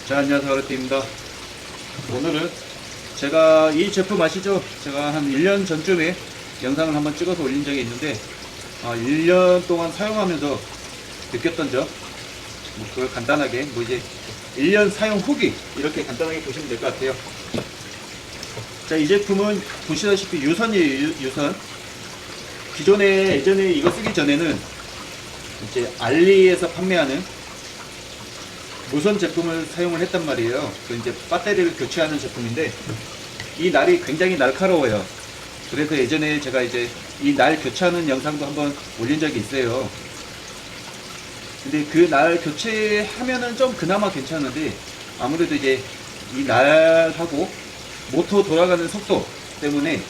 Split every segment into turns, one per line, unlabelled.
자, 안녕하세요. 아르티입니다. 오늘은 제가 이 제품 아시죠? 제가 한 1년 전쯤에 영상을 한번 찍어서 올린 적이 있는데 1년 동안 사용하면서 느꼈던 점, 그걸 간단하게 이제 1년 사용 후기 이렇게 간단하게 보시면 될 것 같아요. 자, 이 제품은 보시다시피 유선이에요. 유선. 예전에 이거 쓰기 전에는 이제 알리에서 판매하는 무선 제품을 사용을 했단 말이에요. 그 이제 배터리를 교체하는 제품인데 이 날이 굉장히 날카로워요. 그래서 예전에 제가 이제 이 날 교체하는 영상도 한번 올린 적이 있어요. 근데 그 날 교체하면은 좀 그나마 괜찮은데 아무래도 이제 이 날하고 모터 돌아가는 속도 때문에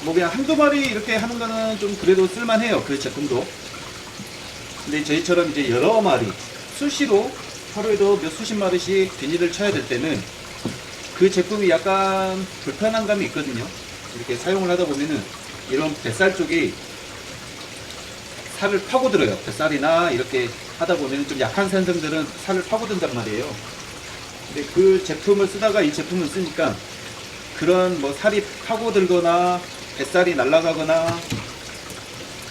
뭐 그냥 한두 마리 이렇게 하는 거는 좀 그래도 쓸만해요. 그 제품도. 근데 저희처럼 이제 여러 마리 수시로 하루에도 몇 수십 마리씩 비닐을 쳐야 될 때는 그 제품이 약간 불편한 감이 있거든요. 이렇게 사용을 하다 보면은 이런 뱃살 쪽이 살을 파고들어요. 뱃살이나 이렇게 하다 보면은 좀 약한 산성들은 살을 파고든단 말이에요. 근데 그 제품을 쓰다가 이 제품을 쓰니까 그런 뭐 살이 파고들거나 뱃살이 날아가거나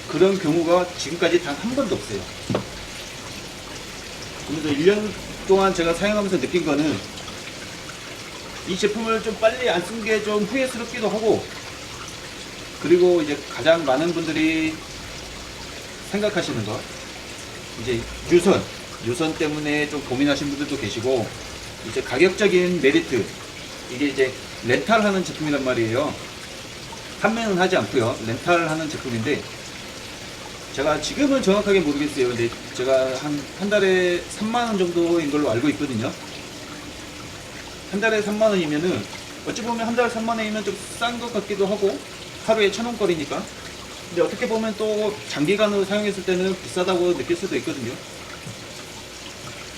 그런 경우가 지금까지 단 한 번도 없어요. 그래서 1년 동안 제가 사용하면서 느낀 거는 이 제품을 좀 빨리 안 쓴 게 좀 후회스럽기도 하고, 그리고 이제 가장 많은 분들이 생각하시는 거, 이제 유선 때문에 좀 고민하시는 분들도 계시고, 이제 가격적인 메리트, 이게 이제 렌탈하는 제품이란 말이에요. 판매는 하지 않고요. 렌탈하는 제품인데, 제가 지금은 정확하게 모르겠어요. 근데 제가 한 달에 3만원 정도인 걸로 알고 있거든요. 한 달에 3만원이면은 어찌 보면 한 달에 3만원이면 좀 싼 것 같기도 하고 하루에 1,000원거리니까. 근데 어떻게 보면 또 장기간으로 사용했을 때는 비싸다고 느낄 수도 있거든요.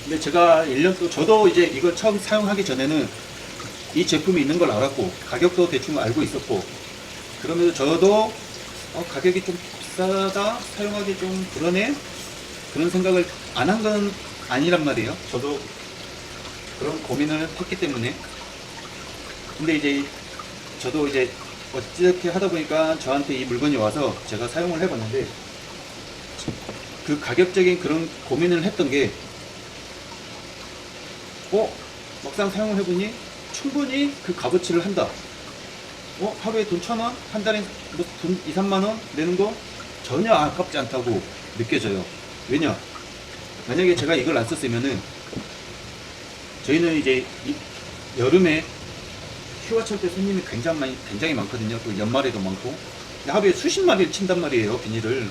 근데 제가 1년 또 저도 이제 이걸 처음 사용하기 전에는 이 제품이 있는 걸 알았고 가격도 대충 알고 있었고, 그러면서 저도 가격이 좀 비싸다, 사용하기 좀 그러네, 그런 생각을 안 한 건 아니란 말이에요. 저도 그런 고민을 했기 때문에. 근데 이제 저도 이제 어떻게 하다 보니까 저한테 이 물건이 와서 제가 사용을 해봤는데 그 가격적인 그런 고민을 했던 게 막상 사용을 해보니 충분히 그 값어치를 한다. 하루에 돈 1,000원? 한 달에 돈 2, 3만원 내는 거 전혀 아깝지 않다고 느껴져요. 왜냐? 만약에 제가 이걸 안 썼으면은 저희는 이제 여름에 휴가철 때 손님이 굉장히 많거든요. 또 연말에도 많고. 하루에 수십 마리를 친단 말이에요, 비닐을.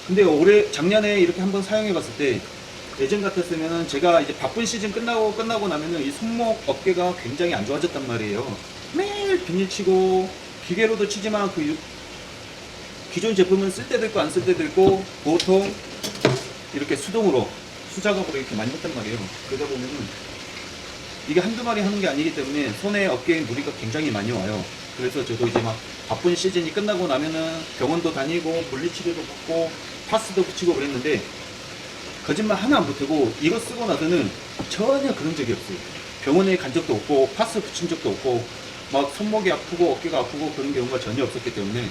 근데 작년에 이렇게 한번 사용해 봤을 때 예전 같았으면은 제가 이제 바쁜 시즌 끝나고 나면은 이 손목 어깨가 굉장히 안 좋아졌단 말이에요. 매일 비닐 치고 기계로도 치지만 그 기존 제품은 쓸 때도 있고 안 쓸 때도 있고 보통 이렇게 수작업으로 이렇게 많이 했단 말이에요. 그러다 보면은 이게 한두 마리 하는 게 아니기 때문에 손에 어깨에 무리가 굉장히 많이 와요. 그래서 저도 이제 막 바쁜 시즌이 끝나고 나면은 병원도 다니고 물리치료도 받고 파스도 붙이고 그랬는데 거짓말 하나 안 보태고 이거 쓰고 나서는 전혀 그런 적이 없어요. 병원에 간 적도 없고 파스 붙인 적도 없고 막 손목이 아프고 어깨가 아프고 그런 경우가 전혀 없었기 때문에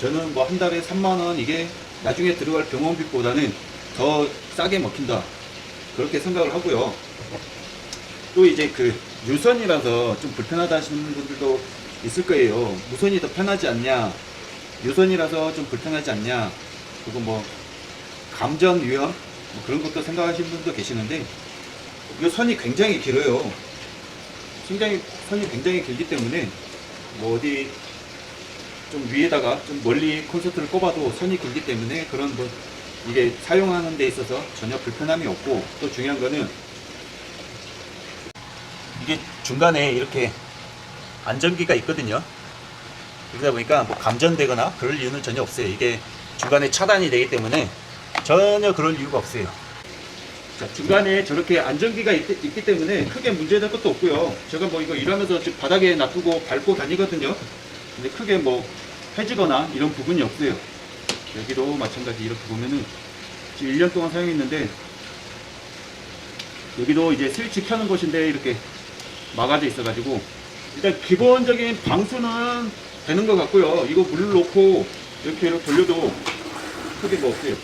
저는 뭐 한 달에 3만원 이게 나중에 들어갈 병원비보다는 더 싸게 먹힌다, 그렇게 생각을 하고요. 또 이제 그 유선이라서 좀 불편하다 하시는 분들도 있을 거예요. 무선이 더 편하지 않냐, 유선이라서 좀 불편하지 않냐, 그리고 뭐 감전 위험 뭐 그런 것도 생각하시는 분도 계시는데 이 선이 굉장히 길어요. 선이 굉장히 길기 때문에 뭐 어디 좀 위에다가 좀 멀리 콘서트를 꼽아도 선이 길기 때문에 그런 뭐 이게 사용하는 데 있어서 전혀 불편함이 없고, 또 중요한 거는 이게 중간에 이렇게 안전기가 있거든요. 그러다 보니까 뭐 감전되거나 그럴 이유는 전혀 없어요. 이게 중간에 차단이 되기 때문에 전혀 그럴 이유가 없어요. 자, 중간에 저렇게 안전기가 있기 때문에 크게 문제될 것도 없고요. 제가 뭐 이거 일하면서 지금 바닥에 놔두고 밟고 다니거든요. 근데 크게 뭐 해지거나 이런 부분이 없어요. 여기도 마찬가지. 이렇게 보면은 지금 1년 동안 사용했는데 여기도 이제 스위치 켜는 곳인데 이렇게 막아져 있어가지고 일단 기본적인 방수는 되는 것 같고요. 이거 물을 넣고 이렇게 돌려도 크게 뭐 없어요.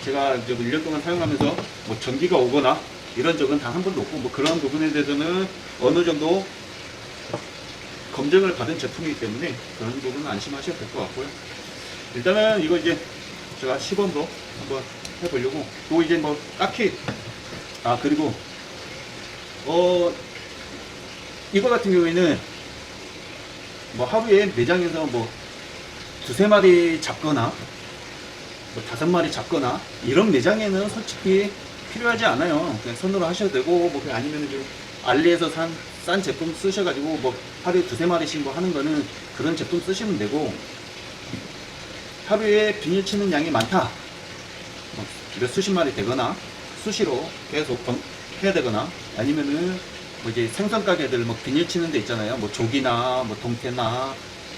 제가 이제 1년 동안 사용하면서 뭐 전기가 오거나 이런 적은 단 한 번도 없고 뭐 그런 부분에 대해서는 어느 정도 검증을 받은 제품이기 때문에 그런 부분은 안심하셔도 될 것 같고요. 일단은 이거 이제 제가 시범도 한번 해보려고. 또 이제 뭐 딱히 그리고 이거 같은 경우에는 뭐 하루에 매장에서 뭐 두세 마리 잡거나 뭐 5마리 잡거나 이런 매장에는 솔직히 필요하지 않아요. 그냥 손으로 하셔도 되고 뭐 아니면 좀 알리에서 싼 제품 쓰셔가지고 뭐 하루에 두세 마리씩 뭐 하는 거는 그런 제품 쓰시면 되고, 하루에 비닐 치는 양이 많다, 몇 수십 마리 되거나 수시로 계속 해야 되거나 아니면은 뭐 이제 생선 가게들 뭐 비닐 치는 데 있잖아요. 뭐 조기나 뭐 동태나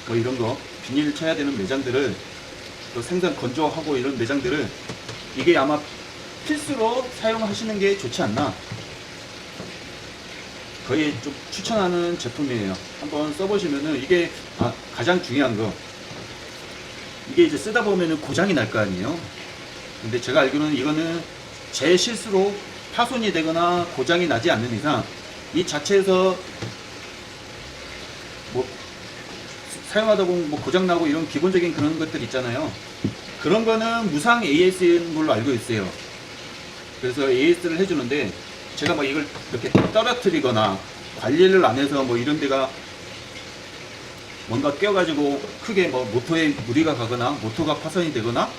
뭐 이런 거 비닐 쳐야 되는 매장들을, 또 생선 건조하고 이런 매장들을 이게 아마 필수로 사용하시는 게 좋지 않나. 거의 좀 추천하는 제품이에요. 한번 써보시면은 이게 가장 중요한 거, 이게 이제 쓰다 보면은 고장이 날 거 아니에요. 근데 제가 알기로는 이거는 제 실수로 파손이 되거나 고장이 나지 않는 이상 이 자체에서 뭐 사용하다 보면 뭐 고장나고 이런 기본적인 그런 것들 있잖아요. 그런 거는 무상 AS인 걸로 알고 있어요. 그래서 AS를 해주는데 제가 뭐 이걸 이렇게 떨어뜨리거나 관리를 안 해서 뭐 이런 데가 뭔가 껴가지고 크게 뭐 모터에 무리가 가거나 모터가 파손이 되거나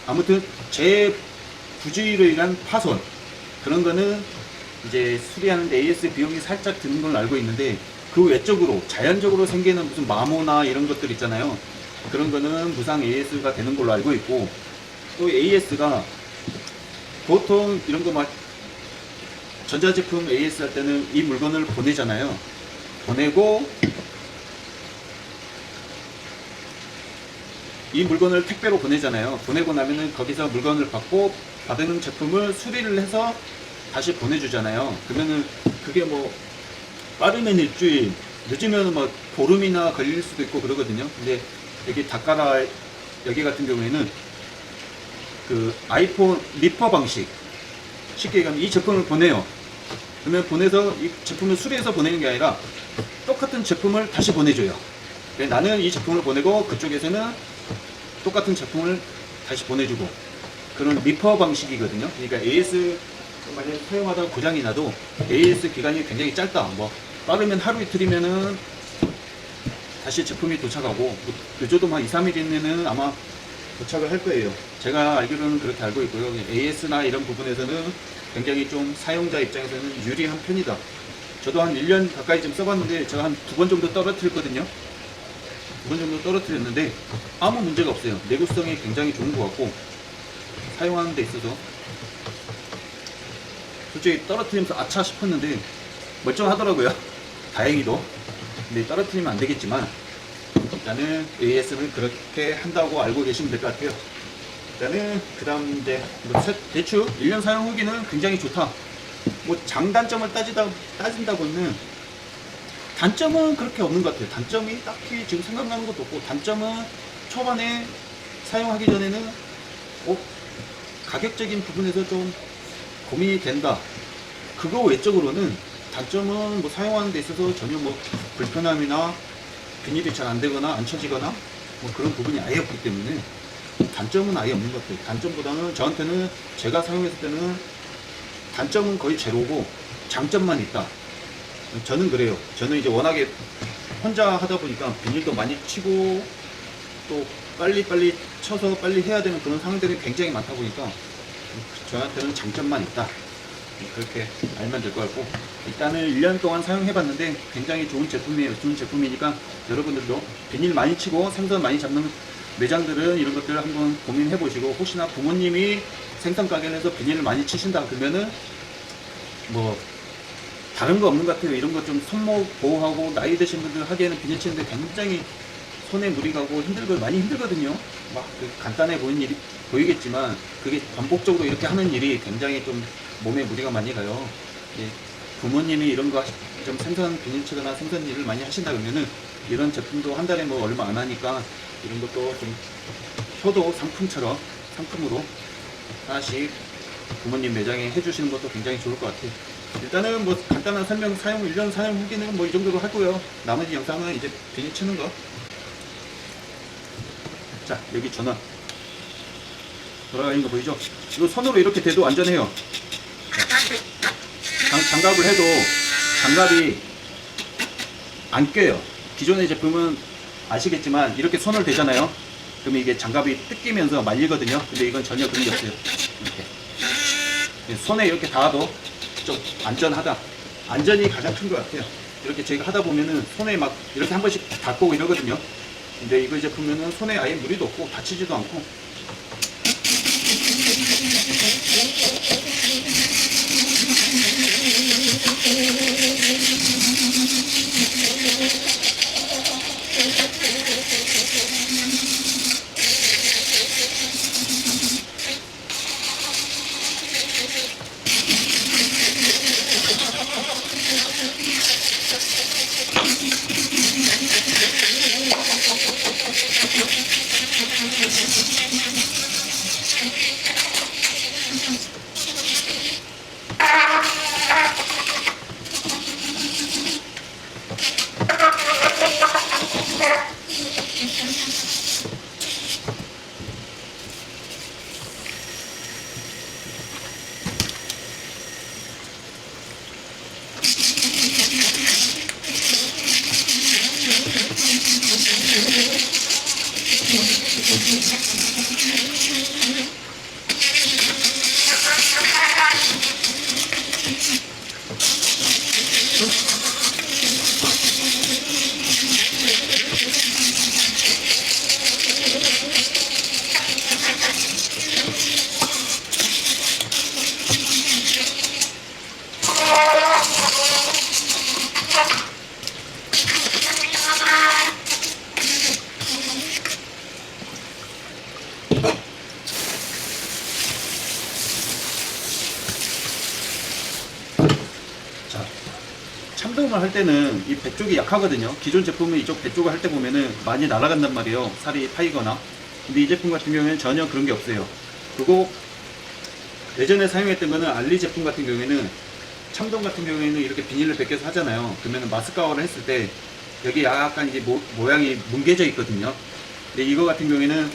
아무튼 제 부주의로 인한 파손, 그런 거는 이제 수리하는데 AS 비용이 살짝 드는 걸 알고 있는데, 그 외적으로 자연적으로 생기는 무슨 마모나 이런 것들 있잖아요. 그런 거는 무상 AS가 되는 걸로 알고 있고, 또 AS가 보통 이런 거 막 전자제품 AS 할 때는 이 물건을 보내잖아요. 보내고 이 물건을 택배로 보내잖아요. 보내고 나면은 거기서 물건을 받고 받은 제품을 수리를 해서 다시 보내주잖아요. 그러면은 그게 뭐 빠르면 일주일, 늦으면 뭐 보름이나 걸릴 수도 있고 그러거든요. 근데 여기 다카라 여기 같은 경우에는 그 아이폰 리퍼 방식, 쉽게 얘기하면 이 제품을 보내요. 그러면 보내서 이 제품을 수리해서 보내는 게 아니라 똑같은 제품을 다시 보내줘요. 나는 이 제품을 보내고 그쪽에서는 똑같은 제품을 다시 보내주고, 그런 리퍼 방식이거든요. 그러니까 AS 만약에 사용하다가 고장이 나도 AS 기간이 굉장히 짧다. 뭐 빠르면 하루 이틀이면은 다시 제품이 도착하고, 늦어도 한 2, 3일 이내는 아마 도착을 할 거예요. 제가 알기로는 그렇게 알고 있고요. AS나 이런 부분에서는 굉장히 좀 사용자 입장에서는 유리한 편이다. 저도 한 1년 가까이 좀 써봤는데 제가 한 2번 정도 떨어뜨렸거든요. 2번 정도 떨어뜨렸는데 아무 문제가 없어요. 내구성이 굉장히 좋은 것 같고, 사용하는 데 있어서 솔직히 떨어뜨리면서 아차 싶었는데 멀쩡하더라고요. 다행히도. 근데 떨어뜨리면 안 되겠지만 일단은 AS를 그렇게 한다고 알고 계시면 될 것 같아요. 일단은 그 다음 이제 뭐 대충 1년 사용 후기는 굉장히 좋다. 뭐 장단점을 따진다고는 단점은 그렇게 없는 것 같아요. 단점이 딱히 지금 생각나는 것도 없고, 단점은 초반에 사용하기 전에는 가격적인 부분에서 좀 고민이 된다. 그거 외적으로는 단점은 뭐 사용하는 데 있어서 전혀 뭐 불편함이나 비닐이 잘 안 되거나 안 쳐지거나 뭐 그런 부분이 아예 없기 때문에 단점은 아예 없는 것 같아요. 단점보다는 저한테는, 제가 사용했을 때는 단점은 거의 제로고 장점만 있다. 저는 그래요. 저는 이제 워낙에 혼자 하다 보니까 비닐도 많이 치고 또 빨리 쳐서 빨리 해야 되는 그런 상황들이 굉장히 많다 보니까 저한테는 장점만 있다. 그렇게 알면 될 것 같고, 일단은 1년 동안 사용해봤는데 굉장히 좋은 제품이에요. 좋은 제품이니까 여러분들도 비닐 많이 치고 생선 많이 잡는 매장들은 이런 것들을 한번 고민해 보시고, 혹시나 부모님이 생선 가게를 해서 비닐을 많이 치신다 그러면은 뭐 다른 거 없는 것 같아요. 이런 거 좀 손목 보호하고 나이 드신 분들 하기에는 비닐 치는데 굉장히 손에 무리 가고 많이 힘들거든요. 막 간단해 보이는 일이 보이겠지만 그게 반복적으로 이렇게 하는 일이 굉장히 좀 몸에 무리가 많이 가요. 예, 부모님이 이런 거 좀 생선 비닐 치거나 생선 일을 많이 하신다 그러면은 이런 제품도 한 달에 뭐 얼마 안 하니까 이런 것도 좀 효도 상품처럼 상품으로 하나씩 부모님 매장에 해주시는 것도 굉장히 좋을 것 같아요. 일단은 뭐 간단한 설명, 사용 1년 사용 후기는 뭐 이 정도로 하고요. 나머지 영상은 이제 비닐 치는 거. 자, 여기 전원 돌아가 있는 거 보이죠? 이거 손으로 이렇게 대도 안전해요. 장갑을 해도 장갑이 안 껴요. 기존의 제품은 아시겠지만 이렇게 손을 대잖아요. 그러면 이게 장갑이 뜯기면서 말리거든요. 근데 이건 전혀 그런 게 없어요. 이렇게 손에 이렇게 닿아도 좀 안전하다. 안전이 가장 큰 것 같아요. 이렇게 제가 하다 보면은 손에 막 이렇게 한 번씩 닿고 이러거든요. 근데 이거 제품은 손에 아예 무리도 없고 다치지도 않고. 참돔을 할 때는 이 배 쪽이 약하거든요. 기존 제품은 이쪽 배 쪽을 할 때 보면은 많이 날아간단 말이에요. 살이 파이거나. 근데 이 제품 같은 경우에는 전혀 그런 게 없어요. 그리고 예전에 사용했던 거는 알리 제품 같은 경우에는 참돔 같은 경우에는 이렇게 비닐을 벗겨서 하잖아요. 그러면 마스카와를 했을 때 여기 약간 이제 모양이 뭉개져 있거든요. 근데 이거 같은 경우에는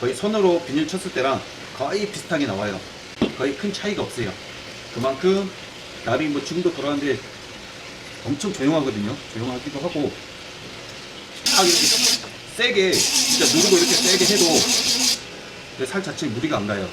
거의 손으로 비닐 쳤을 때랑 거의 비슷하게 나와요. 거의 큰 차이가 없어요. 그만큼 날이 뭐 지금도 돌아가는데 엄청 조용하거든요. 조용하기도 하고 딱 이렇게 세게 진짜 누르고 이렇게 세게 해도 살 자체에 무리가 안 가요.